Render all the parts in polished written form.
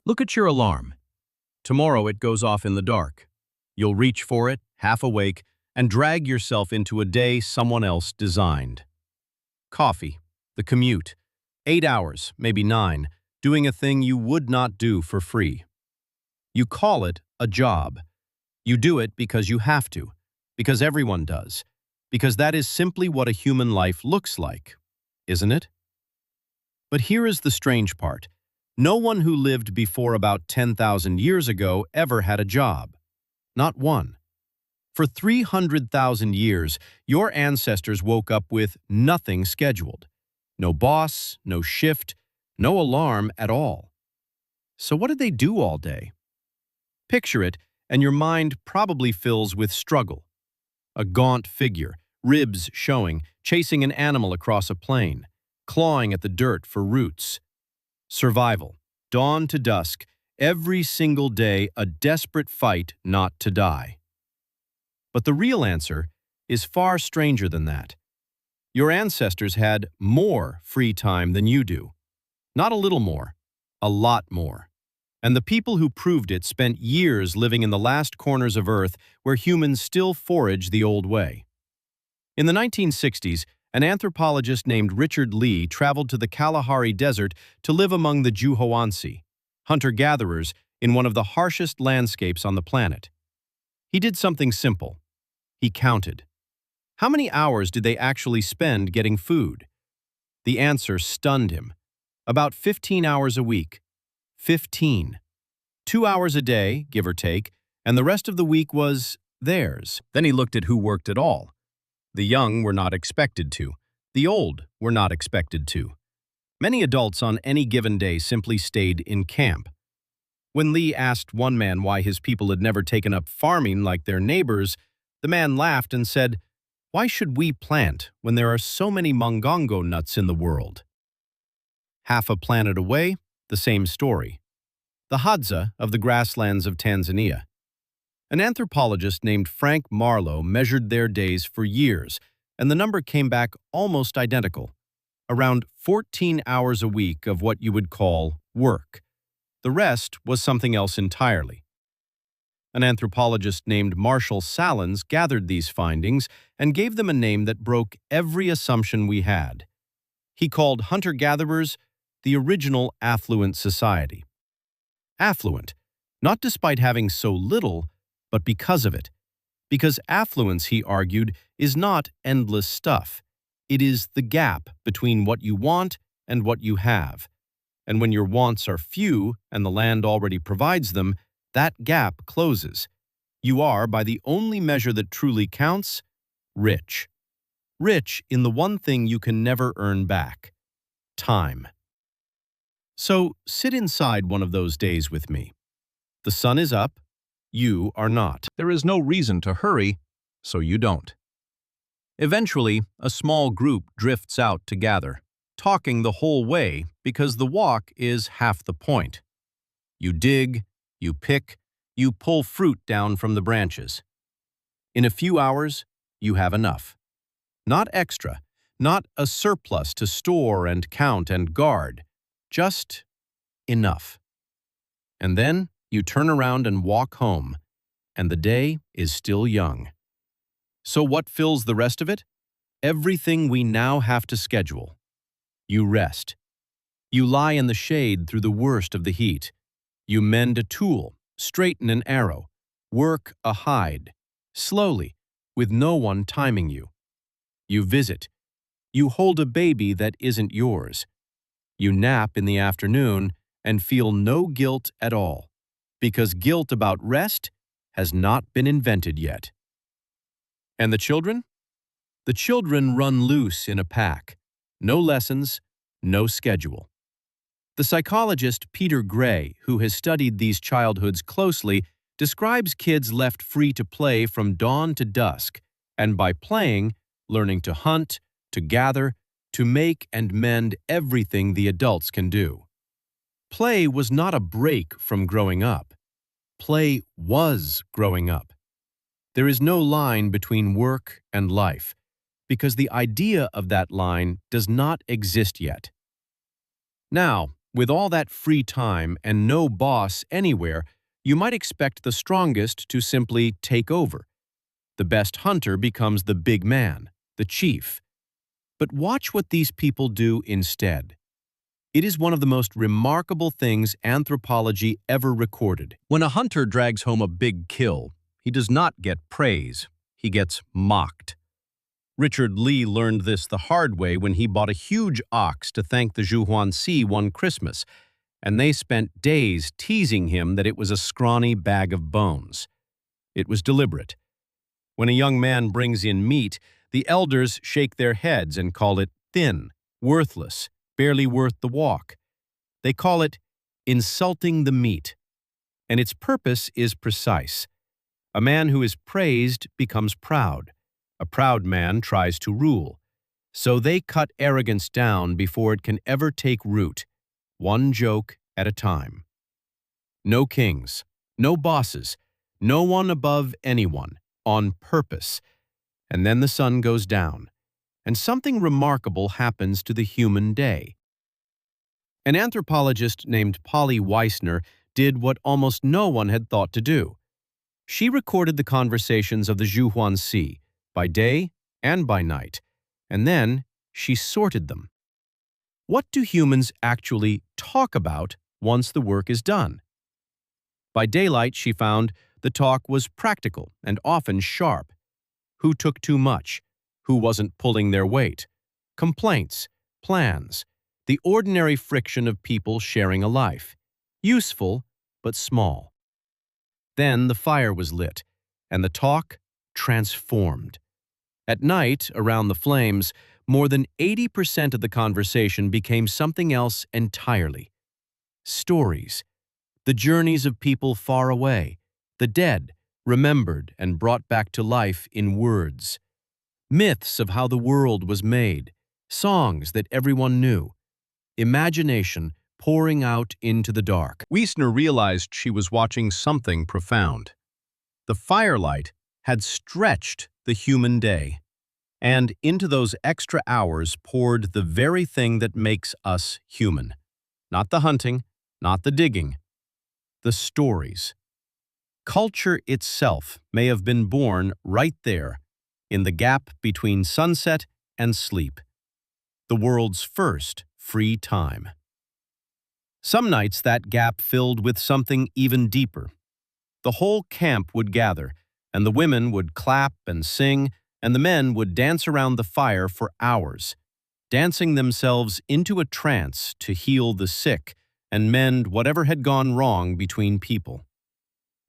Look at your alarm. Tomorrow it goes off in the dark. You'll reach for it, half awake, and drag yourself into a day someone else designed. Coffee, the commute, 8 hours, maybe 9, doing a thing you would not do for free. You call it a job. You do it because you have to, because everyone does, because that is simply what a human life looks like, isn't it? But here is the strange part. No one who lived before about 10,000 years ago ever had a job. Not one. For 300,000 years, your ancestors woke up with nothing scheduled. No boss, no shift, no alarm at all. So what did they do all day? Picture it, and your mind probably fills with struggle. A gaunt figure, ribs showing, chasing an animal across a plain, clawing at the dirt for roots. Survival, dawn to dusk, every single day a desperate fight not to die. But the real answer is far stranger than that. Your ancestors had more free time than you do. Not a little more, a lot more. And the people who proved it spent years living in the last corners of Earth where humans still forage the old way. In the 1960s, an anthropologist named Richard Lee traveled to the Kalahari Desert to live among the hoansi, hunter-gatherers in one of the harshest landscapes on the planet. He did something simple. He counted. How many hours did they actually spend getting food? The answer stunned him. About 15 hours a week. 15. 2 hours a day, give or take, and the rest of the week was theirs. Then he looked at who worked at all. The young were not expected to. The old were not expected to. Many adults on any given day simply stayed in camp. When Lee asked one man why his people had never taken up farming like their neighbors, the man laughed and said, "Why should we plant when there are so many mongongo nuts in the world?" Half a planet away, the same story. The Hadza of the grasslands of Tanzania. An anthropologist named Frank Marlowe measured their days for years, and the number came back almost identical. Around 14 hours a week of what you would call work. The rest was something else entirely. An anthropologist named Marshall Salins gathered these findings and gave them a name that broke every assumption we had. He called hunter-gatherers the original affluent society. Affluent, not despite having so little, but because of it. Because affluence, he argued, is not endless stuff. It is the gap between what you want and what you have. And when your wants are few and the land already provides them, that gap closes. You are, by the only measure that truly counts, rich. Rich in the one thing you can never earn back: time. So sit inside one of those days with me. The sun is up, you are not. There is no reason to hurry, so you don't. Eventually, a small group drifts out to gather, talking the whole way because the walk is half the point. You dig, you pick, you pull fruit down from the branches. In a few hours, you have enough. Not extra, not a surplus to store and count and guard, just enough. And then you turn around and walk home, and the day is still young. So what fills the rest of it? Everything we now have to schedule. You rest. You lie in the shade through the worst of the heat. You mend a tool, straighten an arrow, work a hide, slowly, with no one timing you. You visit. You hold a baby that isn't yours. You nap in the afternoon and feel no guilt at all, because guilt about rest has not been invented yet. And the children? The children run loose in a pack. No lessons, no schedule. The psychologist Peter Gray, who has studied these childhoods closely, describes kids left free to play from dawn to dusk, and by playing, learning to hunt, to gather, to make and mend everything the adults can do. Play was not a break from growing up. Play was growing up. There is no line between work and life, because the idea of that line does not exist yet. Now, With all that free time and no boss anywhere, you might expect the strongest to simply take over. The best hunter becomes the big man, the chief. But watch what these people do instead. It is one of the most remarkable things anthropology ever recorded. When a hunter drags home a big kill, he does not get praise, he gets mocked. Richard Lee learned this the hard way when he bought a huge ox to thank the hoansi one Christmas, and they spent days teasing him that it was a scrawny bag of bones. It was deliberate. When a young man brings in meat, the elders shake their heads and call it thin, worthless, barely worth the walk. They call it insulting the meat. And its purpose is precise. A man who is praised becomes proud. A proud man tries to rule. So they cut arrogance down before it can ever take root, one joke at a time. No kings, no bosses, no one above anyone, on purpose. And then the sun goes down, and something remarkable happens to the human day. An anthropologist named Polly Weissner did what almost no one had thought to do. She recorded the conversations of the hoansi, by day and by night, and then she sorted them. What do humans actually talk about once the work is done? By daylight, she found the talk was practical and often sharp. Who took too much? Who wasn't pulling their weight? Complaints, plans, the ordinary friction of people sharing a life. Useful, but small. Then the fire was lit, and the talk transformed. At night, around the flames, more than 80% of the conversation became something else entirely. Stories, the journeys of people far away, the dead, remembered and brought back to life in words. Myths of how the world was made, songs that everyone knew. Imagination pouring out into the dark. Weissner realized she was watching something profound. The firelight had stretched the human day, and into those extra hours poured the very thing that makes us human. Not the hunting, not the digging, the stories. Culture itself may have been born right there, in the gap between sunset and sleep. The world's first free time. Some nights that gap filled with something even deeper. The whole camp would gather, and the women would clap and sing, and the men would dance around the fire for hours, dancing themselves into a trance to heal the sick and mend whatever had gone wrong between people.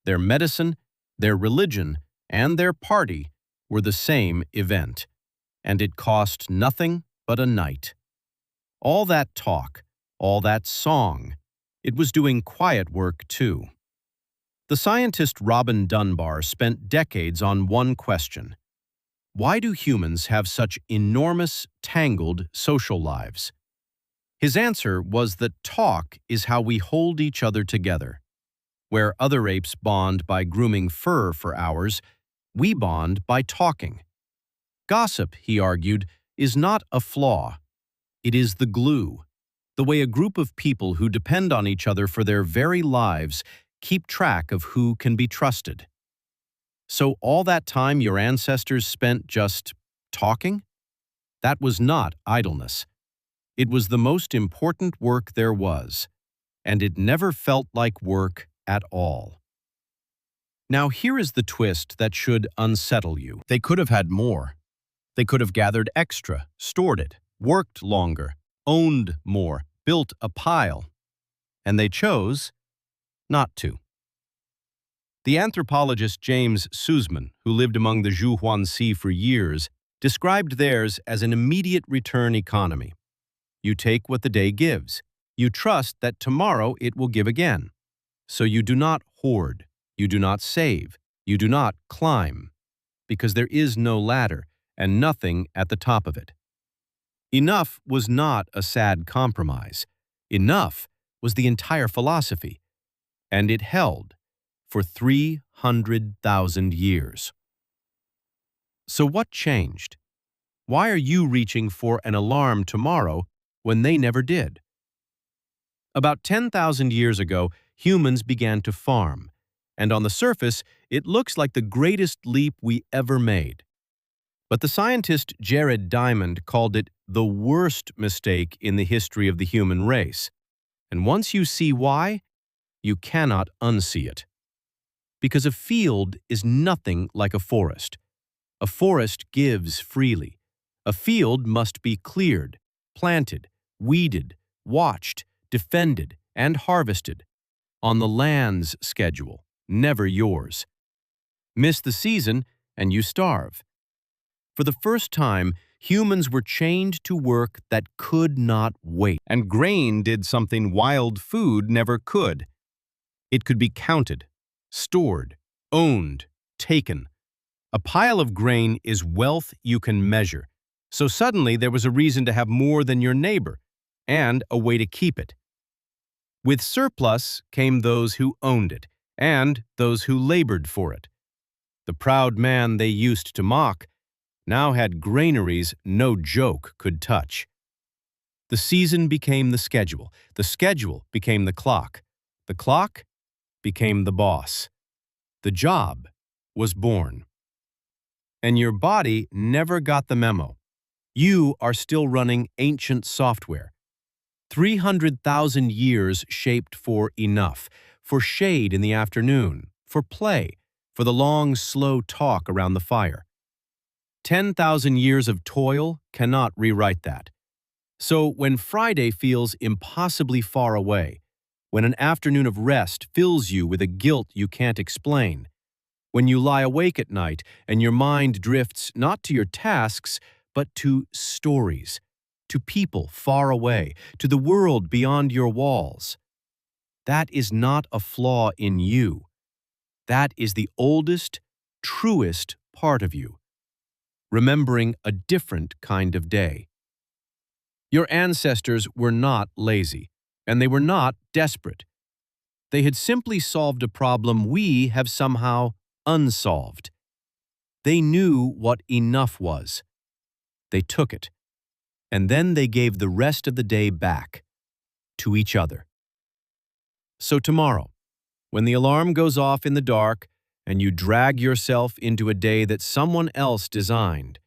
Their medicine, their religion, and their party were the same event, and it cost nothing but a night. All that talk, all that song, it was doing quiet work too. The scientist Robin Dunbar spent decades on one question. Why do humans have such enormous, tangled social lives? His answer was that talk is how we hold each other together. Where other apes bond by grooming fur for hours, we bond by talking. Gossip, he argued, is not a flaw. It is the glue, the way a group of people who depend on each other for their very lives keep track of who can be trusted. So all that time your ancestors spent just talking? That was not idleness. It was the most important work there was, and it never felt like work at all. Now here is the twist that should unsettle you. They could have had more. They could have gathered extra, stored it, worked longer, owned more, built a pile. And they chose not to. The anthropologist James Suzman, who lived among the hoansi for years, described theirs as an immediate return economy. You take what the day gives. You trust that tomorrow it will give again. So you do not hoard, you do not save, you do not climb, because there is no ladder and nothing at the top of it. Enough was not a sad compromise. Enough was the entire philosophy, and it held for 300,000 years. So what changed? Why are you reaching for an alarm tomorrow when they never did? About 10,000 years ago, humans began to farm, and on the surface, it looks like the greatest leap we ever made. But the scientist Jared Diamond called it the worst mistake in the history of the human race. And once you see why, you cannot unsee it. Because a field is nothing like a forest. A forest gives freely. A field must be cleared, planted, weeded, watched, defended, and harvested. On the land's schedule, never yours. Miss the season, and you starve. For the first time, humans were chained to work that could not wait. And grain did something wild food never could. It could be counted, stored, owned, taken. A pile of grain is wealth you can measure. So suddenly there was a reason to have more than your neighbor, and a way to keep it. With surplus came those who owned it, and those who labored for it. The proud man they used to mock now had granaries no joke could touch. The season became the schedule became the clock became the boss. The job was born. And your body never got the memo. You are still running ancient software. 300,000 years shaped for enough, for shade in the afternoon, for play, for the long, slow talk around the fire. 10,000 years of toil cannot rewrite that. So when Friday feels impossibly far away, when an afternoon of rest fills you with a guilt you can't explain, when you lie awake at night and your mind drifts not to your tasks, but to stories, to people far away, to the world beyond your walls, that is not a flaw in you. That is the oldest, truest part of you, remembering a different kind of day. Your ancestors were not lazy, and they were not desperate. They had simply solved a problem we have somehow unsolved. They knew what enough was. They took it, and then they gave the rest of the day back to each other. So tomorrow, when the alarm goes off in the dark and you drag yourself into a day that someone else designed,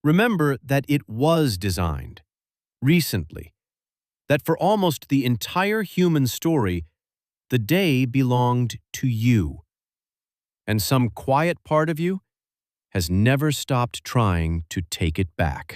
remember that it was designed recently, that for almost the entire human story, the day belonged to you. And some quiet part of you has never stopped trying to take it back.